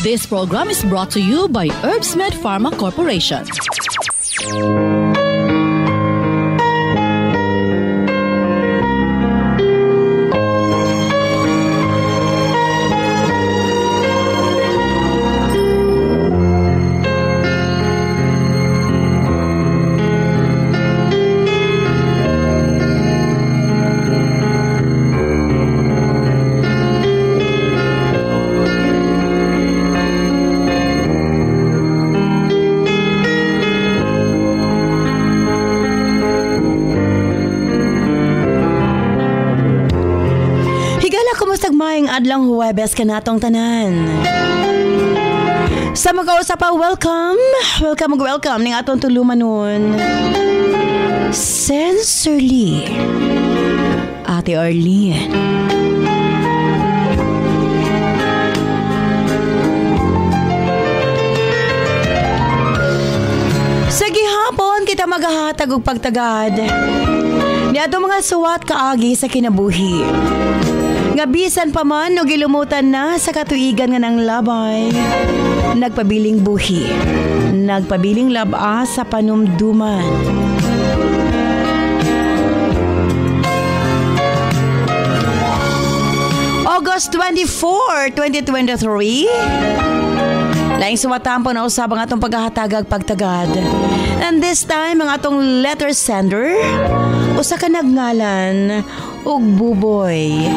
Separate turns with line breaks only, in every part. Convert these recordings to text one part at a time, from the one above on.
This program is brought to you by Herbsmed Pharma Corporation.
Adlang Huwebes ka natong tanan. Sa mag-uusap pa, welcome ning atong tulumanon. Sensorly, Ate Arlene. Sa gihapon kita maghahatag og pagtagad ni atong mga suwat kaagi sa kinabuhi. Nga bisan pa man o gilumutan na sa katuigan nga ng labay. Nagpabiling buhi, nagpabiling laba sa panumduman. August 24, 2023. Laing sumatampo na usab ang atong paghahatagag pagtagad. And this time, ang atong letter sender, usa ka nagngalan og Buboy.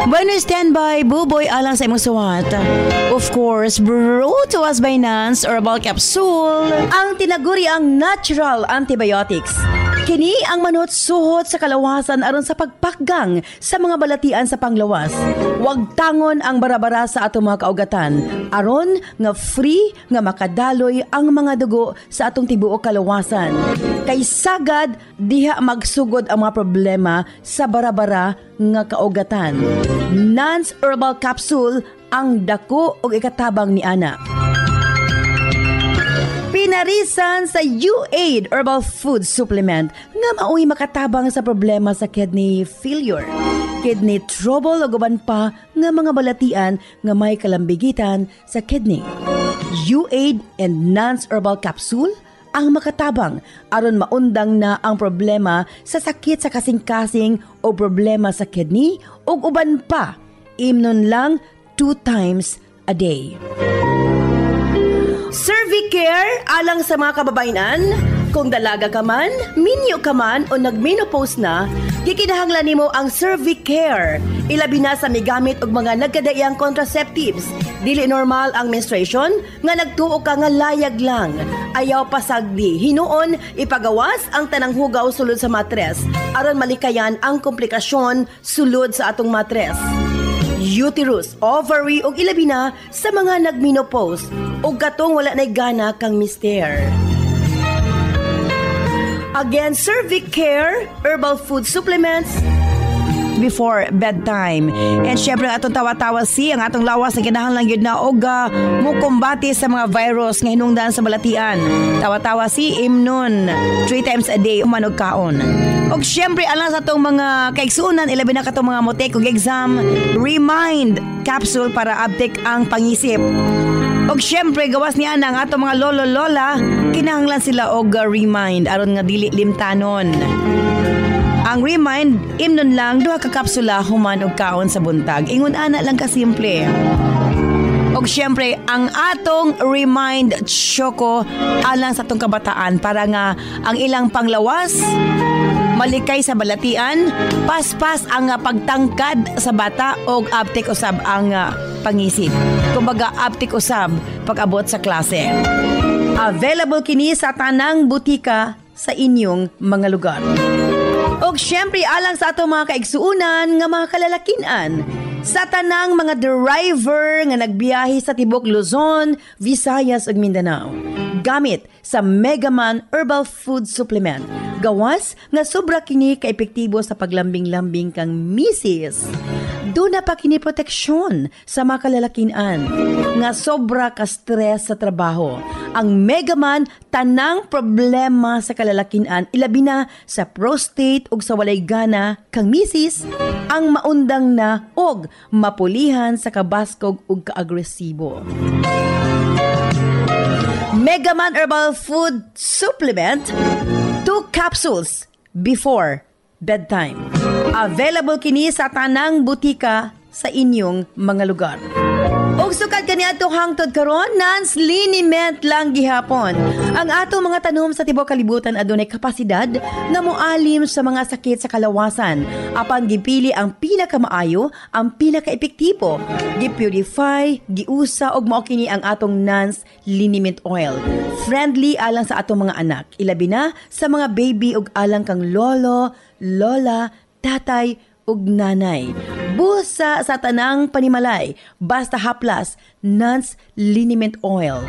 Bueno, standby, Buboy, alang sa imong suwat. Of course, brought to us by Nance Herbal Capsule, ang tinaguri ang natural antibiotics. Kini ang manot suhot sa kalawasan aron sa pagpakgang sa mga balatian sa panglawas. Huwag tangon ang barabara sa atong mga kaugatan aron nga free nga makadaloy ang mga dugo sa atong tibuok kalawasan. Kay sagad diha magsugod ang mga problema sa barabara nga kaugatan. Nance Herbal Capsule ang dako og ikatabang ni ana. Pinarisan sa U-Aid Herbal Food Supplement nga mao'y makatabang sa problema sa kidney failure, kidney trouble o guban pa nga mga balatian nga may kalambigitan sa kidney. U-Aid and Nance Herbal Capsule ang makatabang aron maundang na ang problema sa sakit sa kasing-kasing o problema sa kidney o uban pa. Imnon lang 2 times a day. Cervicare alang sa mga kababainan. Kung dalaga ka man, minyo ka man o nagmenopause na, gikinahanglan nimo ang Cervicare. Ilabi na sa migamit og mga nagkadaiyang contraceptives. Dili normal ang menstruation nga nagtuo ka nga layag lang. Ayaw pasagdi, hinuon ipagawas ang tanang hugaw sulod sa matres aron malikayan ang komplikasyon sulod sa atong matres. Uterus, ovary ug ilabi na sa mga nagmenopause ug katong wala nay gana kang mister. Again, Cervicare Herbal Food Supplements before bedtime. And syempre atong tawa-tawa ang atong lawas na kinahanglan gyud na og mukumbati sa mga virus nga hinungdan sa balatian. Tawa-tawa imnon 3 times a day umanog kaon. Og syempre alang sa atong mga kaigsuonan ilabi na katong mga motek og exam, Remind capsule para update ang pangisip. Og syempre gawas niya ang atong mga lolo-lola, kinahanglan sila og Remind aron nga dili limtanon. Ang Remind, imnon lang 2 ka kapsula human og kaon sa buntag. Ingon ana lang ka simple. Og syempre, ang atong Remind Choco alang sa atong kabataan para nga ang ilang panglawas malikay sa balatian, paspas ang pagtangkad sa bata og aptik usab ang pangisip. Kumbaga aptik usab pag-abot sa klase. Available kini sa tanang butika sa inyong mga lugar. Og syempre alang sa atong mga kaigsuunan nga mga kalalakinan, sa tanang mga driver nga nagbiyahe sa tibok Luzon, Visayas ug Mindanao. Gamit sa Megaman Herbal Food Supplement. Gawas nga sobra kini ka-epektibo sa paglambing-lambing kang misis. Do Aduna pa kini proteksyon sa mga kalalakian nga sobra ka stress sa trabaho. Ang Megaman tanang problema sa kalalakian ilabi na sa prostate ug sa walay gana kang misis ang maundang na og mapulihan sa kabaskog ug kaagresibo. Megaman Herbal Food Supplement 2 capsules before bedtime. Available kini sa tanang butika sa inyong mga lugar. Og sukad kaniadto hangtod karon, non-liniment lang gihapon. Ang atong mga tanom sa tibuok kalibutan adunay kapasidad nga moalim sa mga sakit sa kalawasan. Apan gipili ang pinakamaayo, ang pinaka-epektibo. Gipurify, giusa og mao kini ang atong non-liniment oil. Friendly alang sa atong mga anak, ilabi na sa mga baby ug alang kang lolo, lola, tatay ug nanay. Busa sa tanang panimalay, basta haplas, Nance Liniment Oil.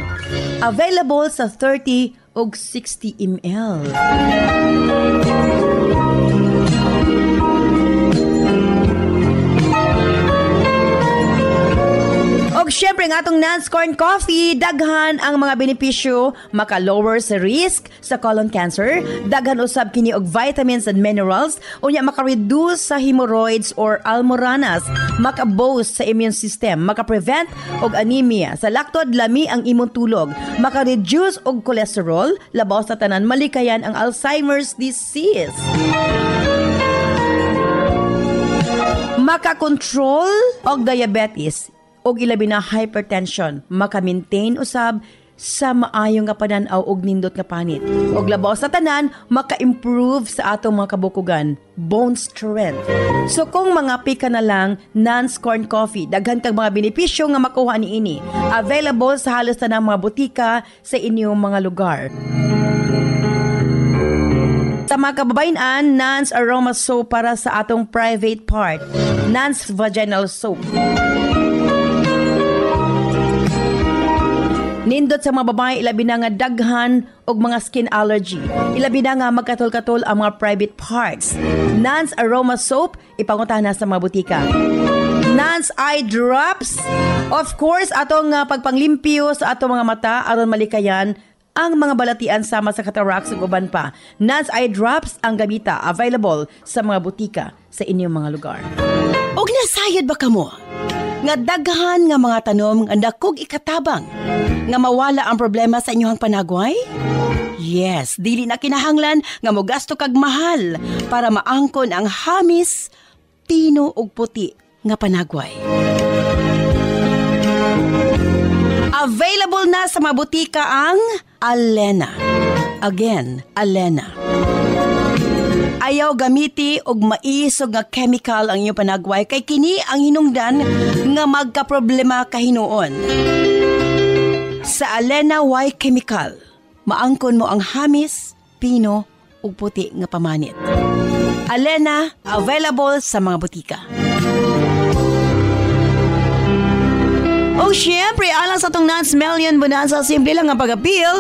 Available sa 30 ug 60 ml. Og syempre ng atong Nance Corn Coffee, daghan ang mga benepisyo, maka-lower sa risk sa colon cancer, daghan usab kini og vitamins and minerals, unya maka-reduce sa hemorrhoids or almoranas, maka-boost sa immune system, maka-prevent og anemia, sa laktod lami ang imong tulog, maka-reduce og cholesterol, labaw sa tanan malikayan ang Alzheimer's disease. Maka-control og diabetes, og ilabi na hypertension, maka-maintain usab sa maayong nga panan-aw og nindot nga panit. Og labaw sa tanan, maka-improve sa atong mga kabukugan, bone strength. So kung mga pika na lang, Nance Corn Coffee, daghan kang mga benepisyo nga makuha niini. Available sa halos tanang mga butika sa inyong mga lugar. Sa mga kababayan, Nance Aroma Soap para sa atong private part. Nance Vaginal Soap. Nindot sa mga babae, ilabi na nga daghan og mga skin allergy. Ilabi na nga magkatol-katol ang mga private parts. Nance Aroma Soap, ipangutahan na sa mga butika. Nance Eye Drops, of course, atong pagpanglimpyo sa atong mga mata aron malikayan ang mga balatian sama sa cataracts ug uban pa. Nance Eye Drops ang gamita, available sa mga butika sa inyong mga lugar.
Og nasayod ba kamo? Nga daghan nga mga tanom nga dakog ikatabang nga mawala ang problema sa inyong panagway? Yes, dili na kinahanglan nga mogasto kag mahal para maangkon ang hamis, tino ug puti nga panagway. Available na sa mga butika ang Alena. Again, Alena. Ayaw gamiti og maisog nga chemical ang inyong panagway kay kini ang hinungdan nga magkaproblema kahinuon. Sa Alena Y Chemical, maangkon mo ang hamis, pino ug puti nga pamanit. Alena, available sa mga butika. O syempre, alang sa itong Nance Million Bonanza, simple lang ang pag-appeal.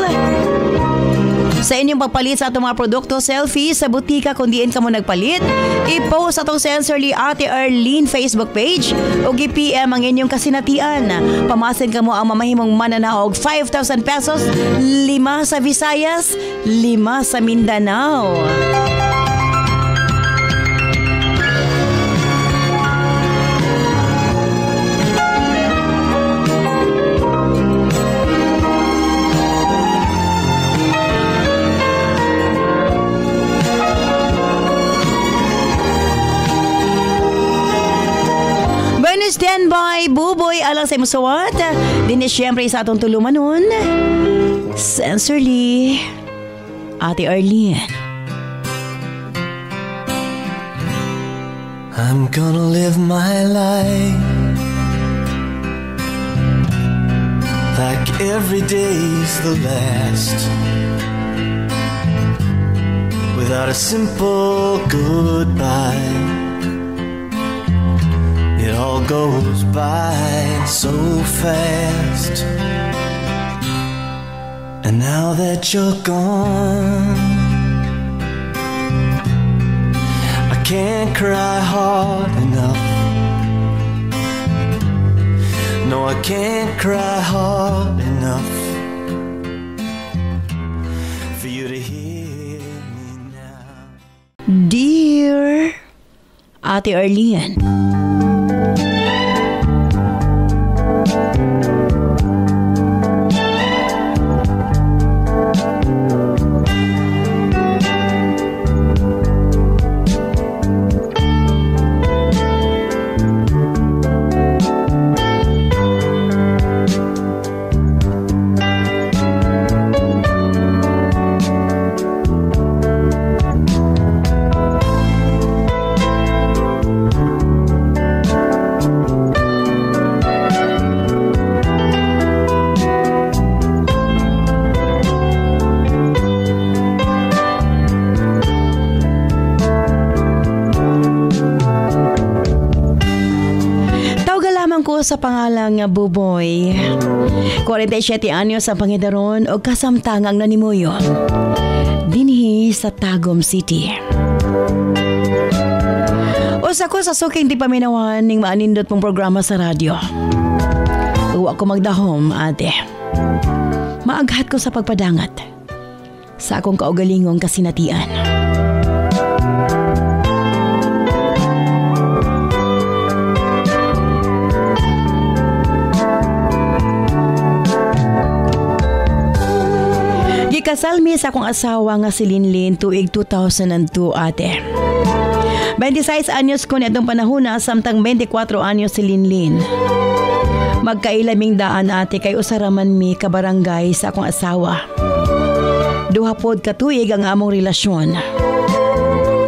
Sa inyong pagpalit sa itong mga produkto, selfie sa butika kung diin ka mo nagpalit, i-post atong Sensorly Ate Arlene Facebook page o i-PM ang inyong kasinatian. Pamasin ka mo ang mamahimong mananaog 5,000 pesos, 5 sa Visayas, 5 sa Mindanao. Stand by, Buboy, alang sa imusawat. Dinis siyempre sa atong tulumanon. Sensorly, Ate Arlene.
I'm gonna live my life like every day's the last, without a simple goodbye. It all goes by so fast. And now that you're gone, I can't cry hard enough No, I can't cry hard enough for you to hear me now.
Dear Ate Arlene, sa pangalang nga Buboy. 47 anyos ang pangidaron o kasamtangang nanimuyo dinhi sa Tagum City. Usa ko sa suking di paminawan ning maanindot mong programa sa radyo. Uwa ko magdahom, ate. Maaghat ko sa pagpadangat sa akong kaugalingong kasinatian. Kasal mi sa akong asawa nga si Linlin tuig 2002, ate. 26 anyos ko niadtong panahon na samtang 24 anyos si Linlin. Magkailaming daan, ate, kay usaraman mi kabarangay sa akong asawa. Duha pod ka tuig ang among relasyon.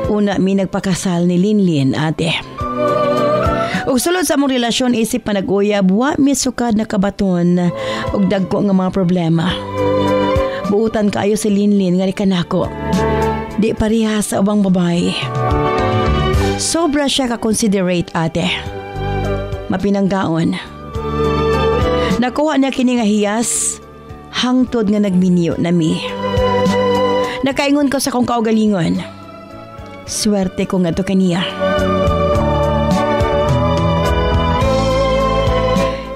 Una mi nagpakasal ni Linlin, ate. Ug sulod sa among relasyon isip pa nag-uyab, wa mi sukad na kabaton ug dagko nga mga problema. Buutan kaayo si Linlin nga ni kanako. Di pareha sa ubang babae. Sobra siya ka-considerate, ate. Mapinanggaon. Nakuha niya kini nga hiyas hangtod nga nagminyo nami. Nakaingon ko sa kong kaugalingon. Swerte ko nga to kaniya.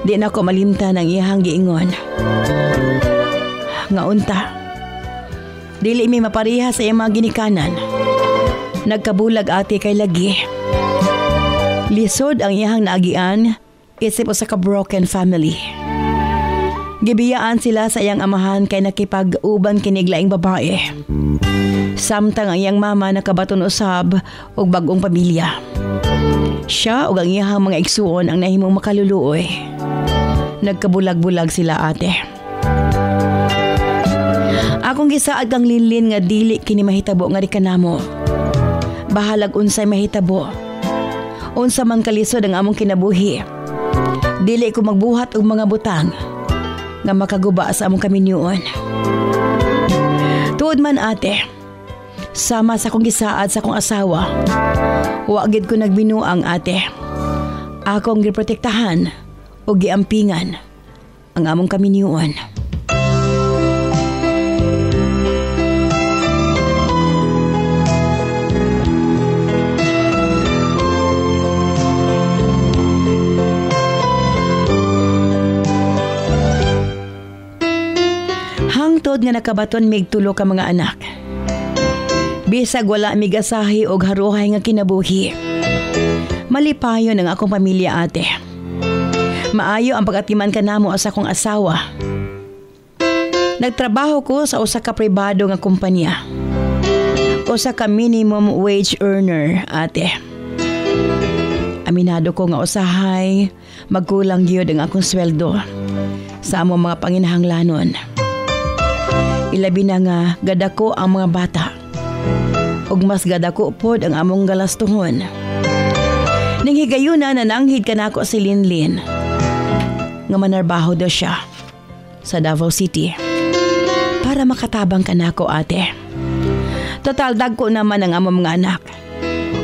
Di na ko malimtan ang iyang giingon. Nga unta, dili mi mapariha sa iyang mga ginikanan. Nagkabulag, ate, kay lagi. Lisod ang iyang naagian, isip sa ka-broken family. Gibiyaan sila sa iyang amahan kay nakipag-uban kiniglaing babae. Samtang ang iyang mama nakabaton usab og bagong pamilya. Siya ug ang iyang mga igsuon ang nahimong makaluluoy. Nagkabulag-bulag sila, ate. Akong gisaad kang Linlin nga dili kini mahitabo nga rikanamo. Bahalag unsay mahitabo. Unsa man kalisod ang among kinabuhi. Dili ko magbuhat og mga butang nga makaguba sa among kaminyoon. Tuod man, ate, sama sa akong gisaad sa akong asawa, wa gid ko nagbinuang, ate. Akong giprotektahan o giampingan ang among kaminyoon. Hangtod nga nakabaton mig tulo ka mga anak. Bisag wala mig asahi og haruhay nga kinabuhi. Malipayon ang akong pamilya, ate. Maayo ang pag-atiman kanamo sa akong asawa. Nagtrabaho ko sa usa ka pribado nga kumpanya. Usa ka minimum wage earner, ate. Aminado ko nga usahay magkulang gyud ang akong sweldo sa among mga panginahanglanon. Ilabi na nga gadako ang mga bata. Ug mas gadako pod ang among galastuhon. Ning higayuna na nanghid kanako si Linlin nga manarbaho daw siya sa Davao City para makatabang kanako, ate. Total dagko naman ang among mga anak.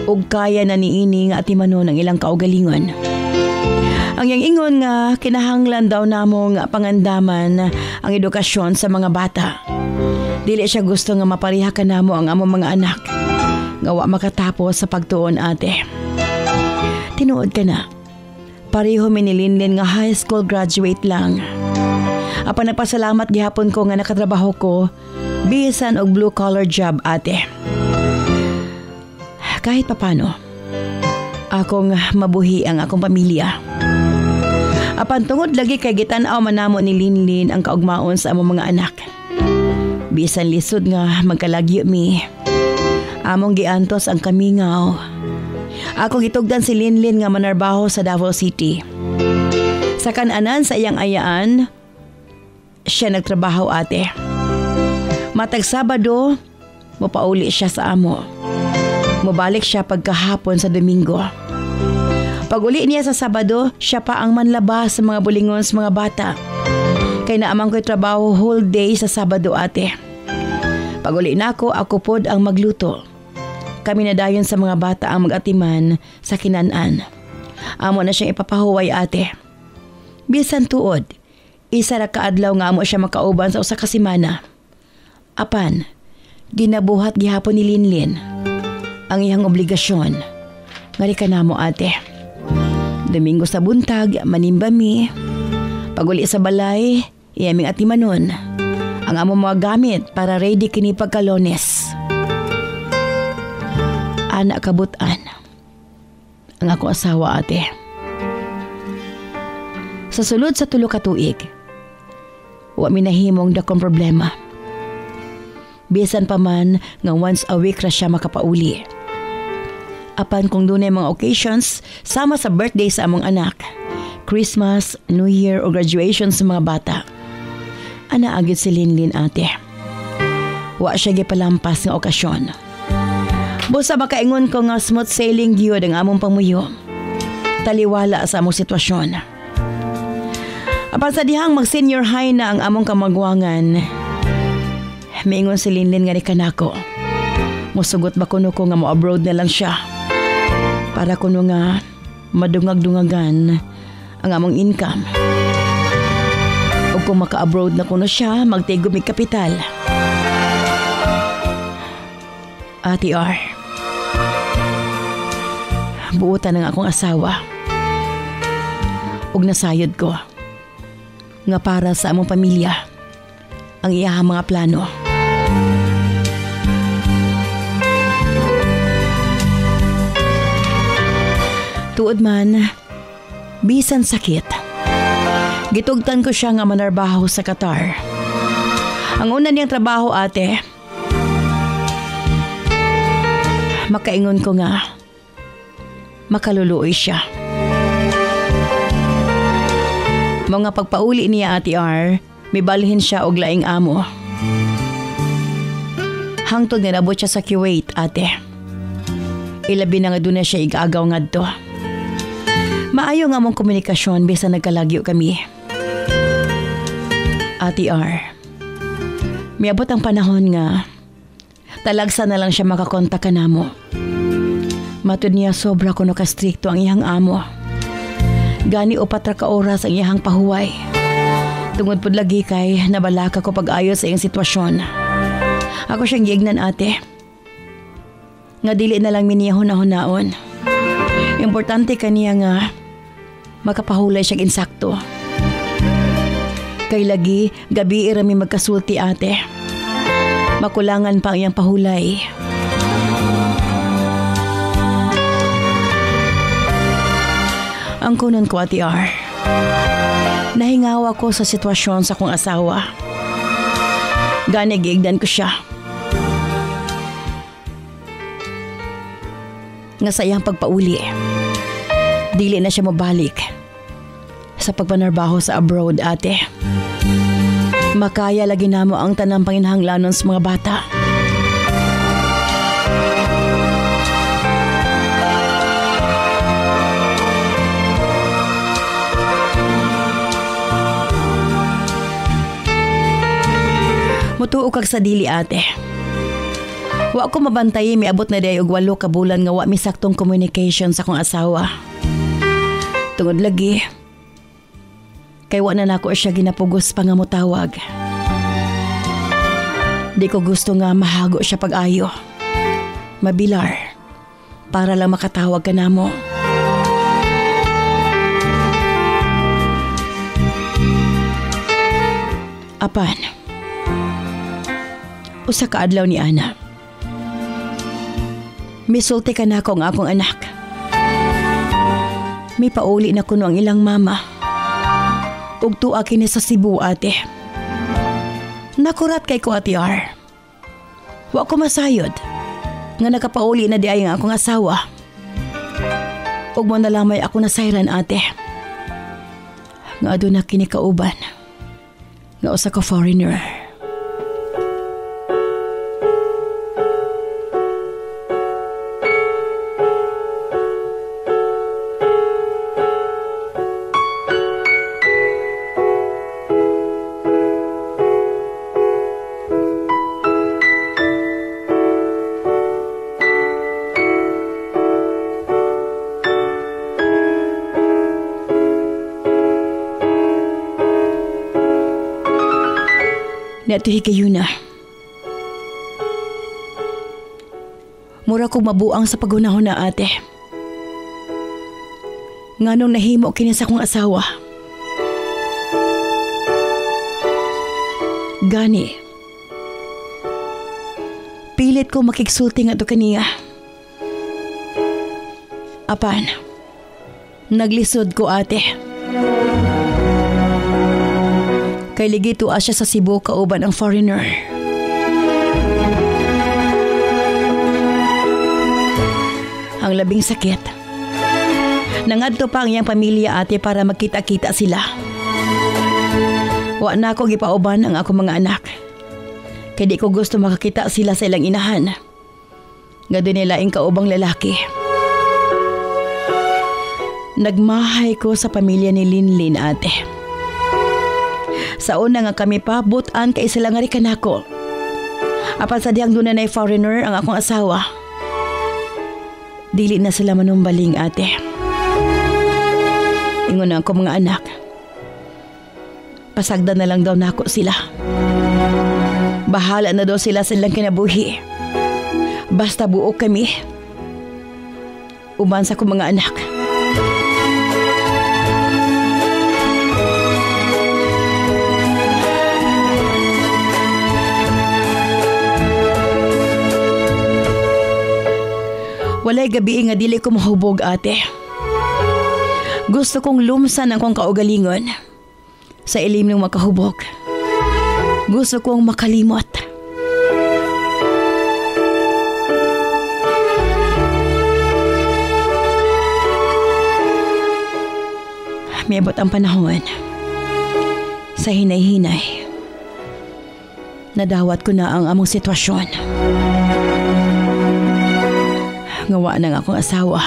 Ug kaya na niini nga atimanon ang ilang kaugalingon. Ang yang ingon nga kinahanglan daw namo nga pangandaman ang edukasyon sa mga bata. Dili siya gusto nga mapariha kanamo ang among mga anak nga wa makatapos sa pagtuon, ate. Tinuod ka na.
Pareho mi ni Linlin nga high school graduate lang. Apan nagpasalamat gihapon ko nga nakatrabaho ko bisan og blue collar job ate. Kahit papano, akong mabuhi ang akong pamilya. Apan tungod lagi kay gitan-aw manamo ni Linlin ang kaugmaon sa among mga anak. Bisan lisod nga magkalagyo mi, among giantos ang kamingaw. Ako gitugdan si Linlin nga manarbaho sa Davao City. Sa kananan sa iyang ayaan, siya nagtrabaho ate. Matag Sabado, mapauli siya sa amo. Mubalik siya pagkahapon sa Domingo. Pag uli niya sa Sabado, siya pa ang manlabas sa mga bulingon sa mga bata. Kay naamang ko'y trabaho whole day sa Sabado ate. Pag uli na ako pod ang magluto. Kami na dayon sa mga bata ang mag-atiman sa kinanan. Amo na siyang ipapahuway ate. Bisan tuod, isa ra kaadlaw nga amo siya makauban sa usa ka semana. Apan, ginabuhat gihapon ni Linlin ang iyang obligasyon. Ngari ka na mo ate. Domingo sa buntag, manimba mi. Pag-uli sa balay, iyaming atimanon ang amo mga gamit para ready kini pagka-Lunes. Anak kabutan ang ako asawa ate. Sa sulod sa 3 ka tuig, wa mi nahimong dakong problema. Bisan pa man nga once a week ra siya makapauli. Apan kung dunay mga occasions sama sa birthday sa among anak, Christmas, New Year o graduation sa mga bata, ana agad si Linlin ate. Wa siya gipalampas nga okasyon. Busa makaingon ko nga smooth sailing gyud ang among pamuyo. Taliwala sa among sitwasyon. Apan sa dihang mag senior high na ang among kamagwangan, miingon si Linlin nga ni kanako. Musugot ba kuno ko nga mo abroad na lang siya para kuno nga madungag-dungagan ang among income. O kung maka-abroad na kuno siya, magtigom mig kapital. Ate R, buutan ng akong asawa. Ug nasayod ko nga para sa among pamilya ang iyahang mga plano. Tuod man, bisan sakit, gitugtan ko siya nga manarbaho sa Qatar. Ang una niyang trabaho ate, makaingon ko nga makaluluoy siya. Mga pagpauli niya ate R, may balhin siya og laing amo. Hangtod nga nabot siya sa Kuwait ate. Ilabi na nga doon na siya igagaw ngadto. Maayo nga mong komunikasyon bisan nagkalagyo kami. Ate R, miabot ang panahon nga talagsa na lang siya makakontak ka namo. Matud niya sobra kuno ka strikto ang iyang amo. Gani upat ra ka oras ang iyang pahuway. Tungod pod lagi kay nabalaka ko pag-ayos sa iyang sitwasyon. Ako siyang giignan ate. Nga dili na lang miniya hunahon-naon. Importante kaniya nga makapahulay siyang insakto. Kay lagi gabi irami magkasulti ate. Makulangan pa ang iyang pahulay. Ang kunan ko ate R, nahingaw ako sa sitwasyon sa kong asawa. Gani giigdan ko siya. Nga sa iyang pagpauli, dili na siya mabalik sa pagpanarbaho sa abroad ate. Makaya lagi namo ang tanang panginahanglanon sa mga bata. Mutuo kag sa dili ate. Wa ko mabantay miabot na day og 8 ka bulan nga wa mi saktong communication sa akong asawa. Tungod lagi kay wa na nako siya ginapugos pa nga motawag. Di ko gusto nga mahago siya pag-ayo. Mabilar para lang makatawag ka namo.
Apan, usa ka adlaw ni ana. Misulti ka na ako ang akong anak. May pauli na kuno ang ilang mama. Ug tuwa kini sa Cebu, ate. Nakurat kay ko, Ate R. Wa ko masayod nga nakapauli na di ay ang akong asawa. Ug mo nalamay ako na sayran, ate. Nga aduna kini kauban nga usa ka foreigner. Natuhi kayo na. Mura kong mabuang sa pagunahon na, ate. Nganong nahimo kini sa akong asawa. Gani. Pilit ko makiksulti nga to kaniya. Apan, naglisod ko, ate. Kay ligito asya sa Cebu kauban ang foreigner. Ang labing sakit. Nangadto pa ang iyang pamilya, ate, para magkita-kita sila. Wa na ako gipauban ang akong mga anak. Kay di ko gusto makakita sila sa ilang inahan. Nga doon nila ang kaubang lalaki. Nagmahay ko sa pamilya ni Linlin, ate. Sa una nga kami pabutan kay sila nga rikan ako. Apan sa diyang doon na foreigner ang akong asawa. Dili na sila manumbaling, ate. Ingon na ako mga anak. Pasagdan na lang daw na ako sila. Bahala na daw sila sa ilang kinabuhi. Basta buo kami. Uban sa akong mga anak. Walay gabi nga dili ko mahubog, ate. Gusto kong lumsan ang kong kaugalingon. Sa ilim ng makahubog. Gusto kong makalimot. Miabot ang panahon. Sa hinay-hinay. Nadawat ko na ang among sitwasyon. Ngawa ng akong asawa.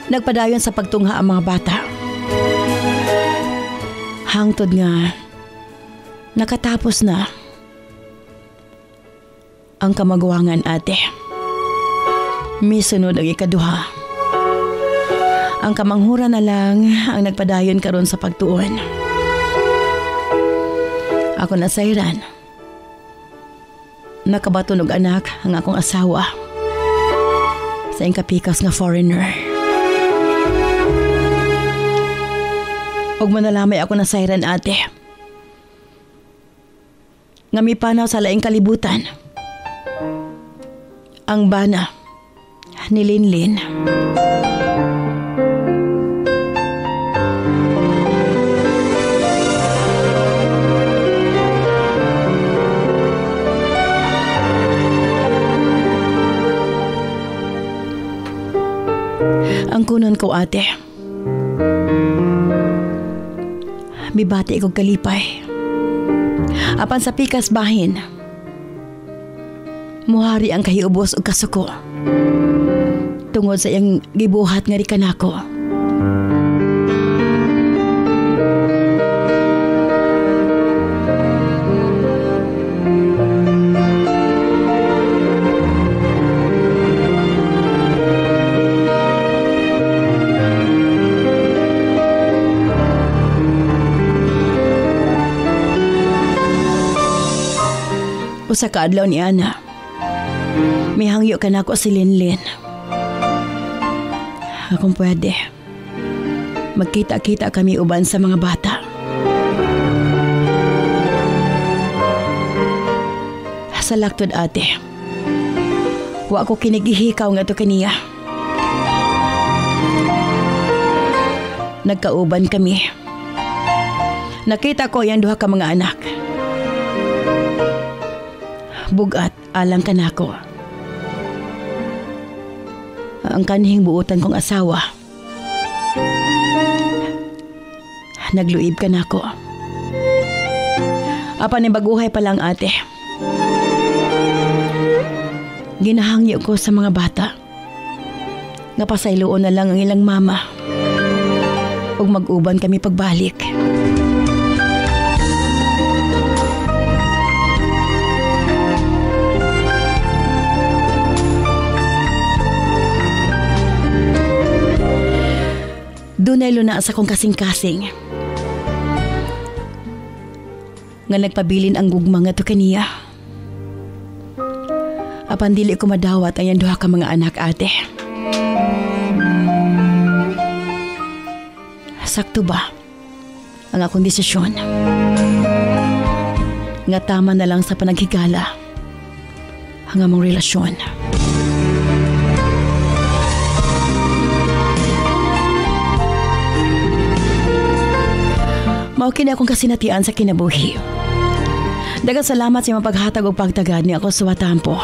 Nagpadayon sa pagtungha ang mga bata. Hangtod nga, nakatapos na ang kamagwangan, ate. Misunod ang ikaduha. Ang kamanghura na lang ang nagpadayon karon sa pagtuon. Ako na sayran. Nakabatunog anak ang akong asawa sa ingkapikas nga foreigner. Og manalamay ako na sayran, ate. Nga mipanaw sa laing kalibutan. Ang bana ni Linlin. Ang kunon ko, ate. Mibati kong kalipay. Apan sa pikas bahin. Muhari ang kahiubos o kasuko. Tungod sa iyang gibuhat nga rikan ako. Usa ka adlaw ni ana. Mihangyo ka na ako si Linlin. Akong pwede. Magkita-kita kami uban sa mga bata. Sa laktod ate, wa ko kinigihikaw nga to kaniya. Nagkauban kami. Nakita ko yung duha ka mga anak. Bugat, alang ka nako. Ang kanhing buutan kong asawa. Nagluib ka nako. Apan ni baguhay pa lang ate. Ginahangyo ko sa mga bata. Nga pasayloon na lang ang ilang mama. Ug mag-uban kami pagbalik. Dunay luna sa kong kasing-kasing. Nga nagpabilin ang gugma nga to kaniya. Apan dili ko madawat ayan duha ka mga anak ate. Sakto ba ang akong desisyon? Nga tama na lang sa panaghigala ang among relasyon. Maukin akong kasinatian sa kinabuhi. Daghang salamat sa imong paghatag og pagtagad ni ako sa watampo.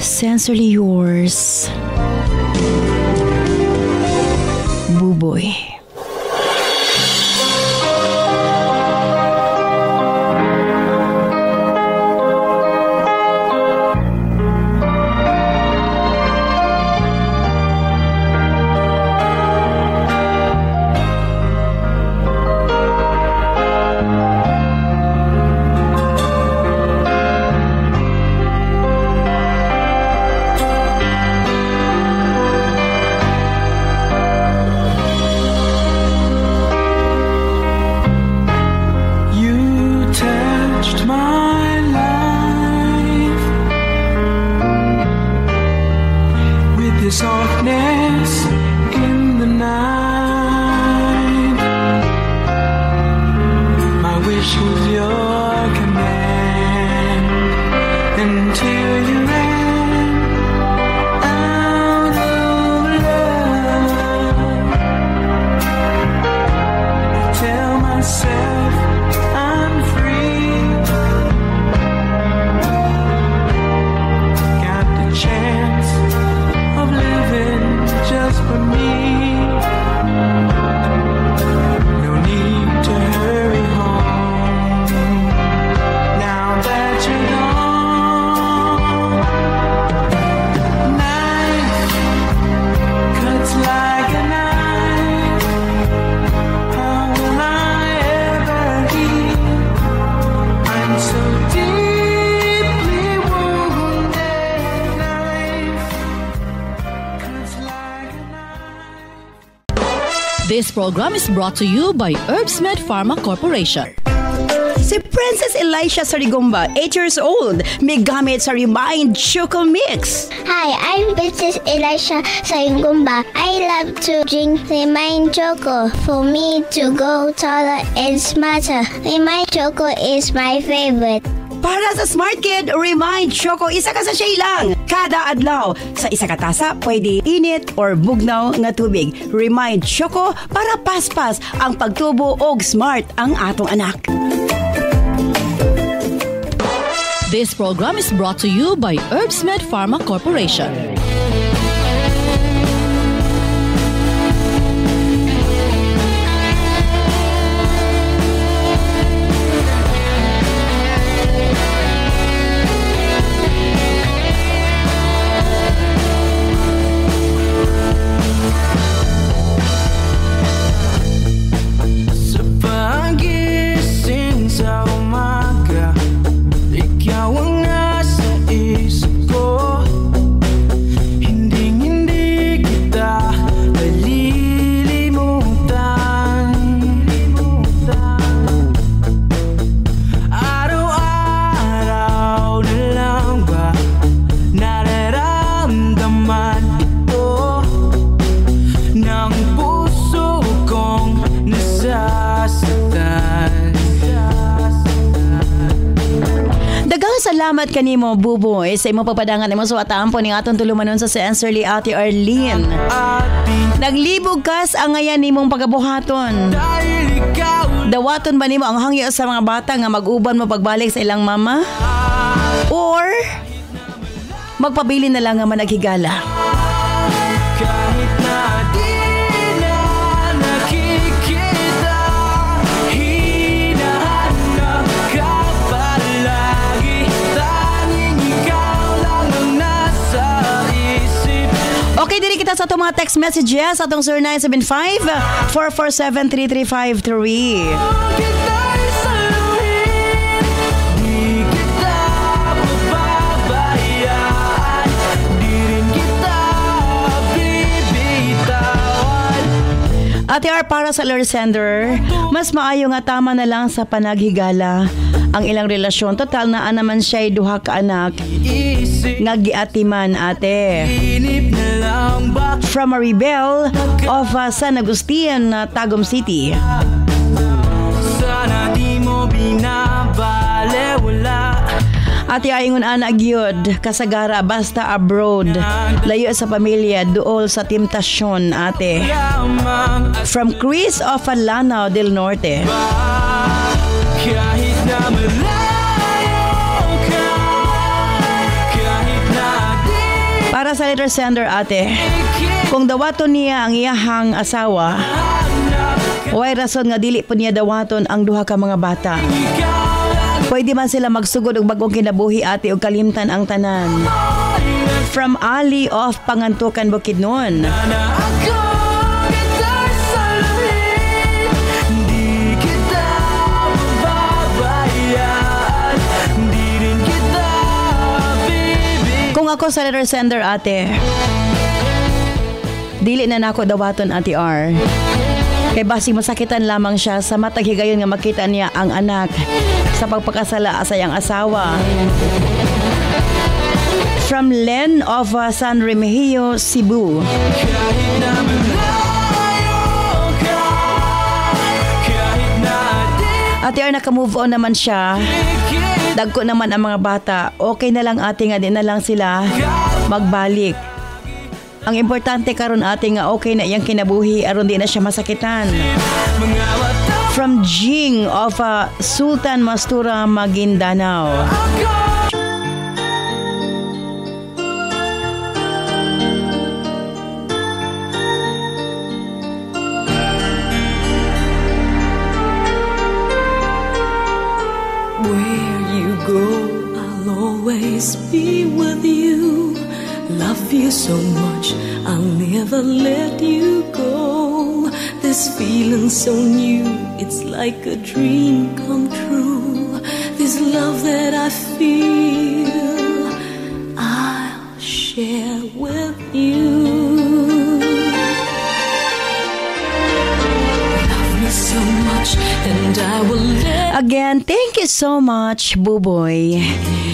Sincerely yours, Buboy.
This program is brought to you by Herbsmed Pharma Corporation.
Si Princess Elisha Sarigomba, 8 years old, may gamit sa Remind Choco Mix.
Hi, I'm Princess Elisha Sarigomba. I love to drink Remind Choco. For me to go taller and smarter, Remind Choco is my favorite.
Para sa Smart Kid, Remind Choco, isa ka sa siya lang. Kada adlaw, sa isa ka tasa, pwede init or bugnaw nga tubig. Remind Choco para paspas ang pagtubo og smart ang atong anak.
This program is brought to you by Herbsmed Pharma Corporation.
Daghang salamat kanimo Buboy sa imo papadangan imo suwataan po ning aton tulumanon sa Sensorly Ate Arlene. Naglibog kas ang ngayan nimong pagabuhaton. Dawaton ba nimo ang hangyo sa mga bata nga mag-uban mo pagbalik sa ilang mama? Or magpabili na lang nga managhigala?
Kahit na di na nakikita, hinahanap ka palagi. Tanging ikaw lang ang nasa isip.
Okay, dili kita sa itong mga text messages sa itong 0975-447-3353. Ate R, para sa Lord Sender, mas maayo nga tama na lang sa panaghigala ang ilang relasyon. Total na naman siya'y duha ka anak nga giatiman, ate. From Maribel of San Agustin, Tagum City.
Sana di mo binabalewala.
Ate Aingon anak gyud kasagara basta abroad. Layo sa pamilya duol sa temptasyon, ate. From Chris of Lanao del Norte.
Kahit na malayo ka, kahit na di
Para sa letter sender, ate, kung dawaton niya ang iyahang asawa, way rason nga dili po niya dawaton ang duha ka mga bata. Pwede man sila magsugod og bagong kinabuhi, ate, og kalimtan ang tanan. From Ali of Pangantukan, Bukidnon. Kung ako sa letter sender, ate, dili na nako dawaton, Ate R. Kay basi masakitan lamang siya sa matag higayon nga makita niya ang anak sa pagpakasala sa iyang asawa. From Len of San Remigio, Cebu. Ate R, naka-move on naman siya. Dagko naman ang mga bata. Okay na lang, ate, nga di na lang sila magbalik. Ang importante karon, ate, nga okay na iyang kinabuhi aron di na siya masakitan. From Jing of Sultan Mastura, Maguindanao.
Where you go, I'll always be with you. Love you so much, I'll never let you go. This feeling so new, it's like a dream come true. This love that I feel, I'll share with you. Love me so much, and I will let.
Again, thank you so much, Buboy.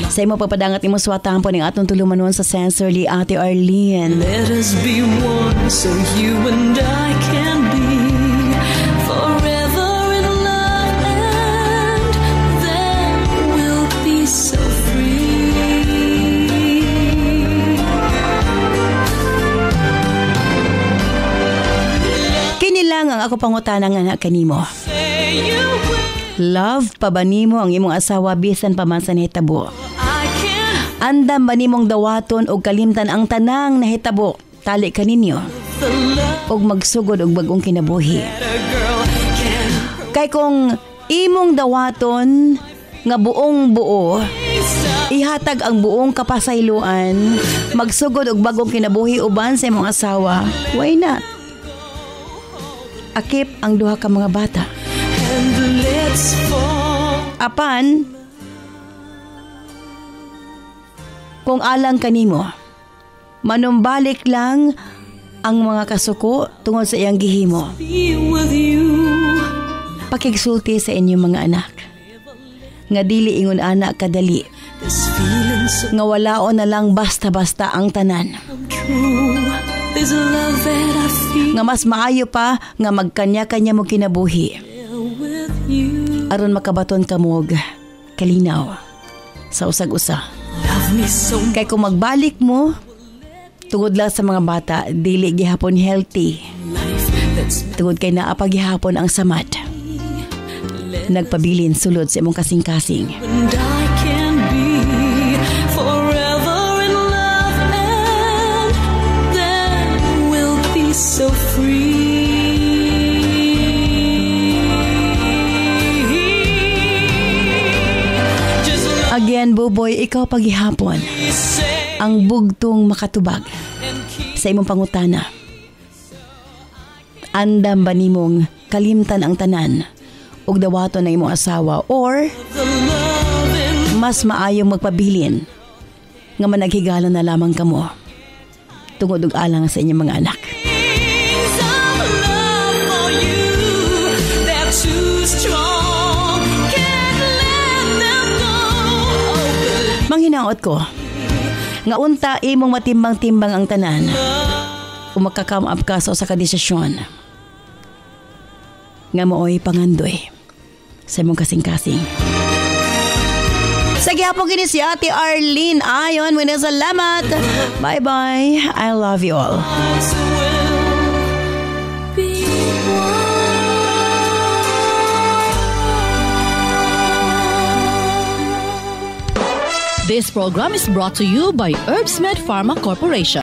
Sa imo papadangat imo suwatan po ning atong tulumanon sa Sensorly, Ate Arlene.
Let us be one so you and I can be forever in love, and then we'll be so free.
Kini lang ang ako pangutana nga kanimo.
Say you will.
Love pa ba nimo ang imong asawa bisan pa man sa nahitabo?
I can
Andam ba nimong dawaton og kalimtan ang tanang nahitabo tali kaninyo
the love
og magsugod og bagong kinabuhi?
that a girl can
Kay kung imong dawaton nga buong buo, ihatag ang buong kapasayloan, magsugod og bagong kinabuhi uban sa imong asawa, why not? Akip ang duha ka mga bata.
and let's fall.
Apan, kung alang kanimo, manumbalik lang ang mga kasuko tungod sa iyang gihimo.
Be with you.
Pakigsulti sa inyong mga anak. Nga dili ingon anak kadali.
This feeling so
Nga walaon na lang basta-basta ang tanan.
true. This love that I feel
Nga mas maayo pa nga magkanya-kanya mo kinabuhi.
with you.
Aron makabaton ka mog kalinaw sa usag-usa.
Love me so much.
Kay kung magbalik mo, tungod lang sa mga bata, dili gihapon healthy. Tungod kay naapag gihapon ang samat. Nagpabilin sulod sa imong kasing-kasing.
And I can be forever in love, and then we'll be so free. Just love
Again, Buboy, ikaw pagihapon
me, say,
ang bugtong makatubag
and keep
sa imong pangutana. Andam ba nimong kalimtan ang tanan ug dawaton na imong asawa, or
the love in
mas maayong magpabilin nga managhigalan na lamang kamo tungod og alang sa inyong mga anak.
wings of love for you. They're too strong, can't let them go. Oh,
Manghinaot ko nga unta imong matimbang-timbang ang tanan kung makakam up ka sa usa ka desisyon nga mooy pangandoy sa imong kasing-kasing. Sa gihapon kini si Ate Arlene Ayon, muna salamat. Bye-bye. I love you all.
hearts will be one.
This program is brought to you by Herbsmed Pharma Corporation.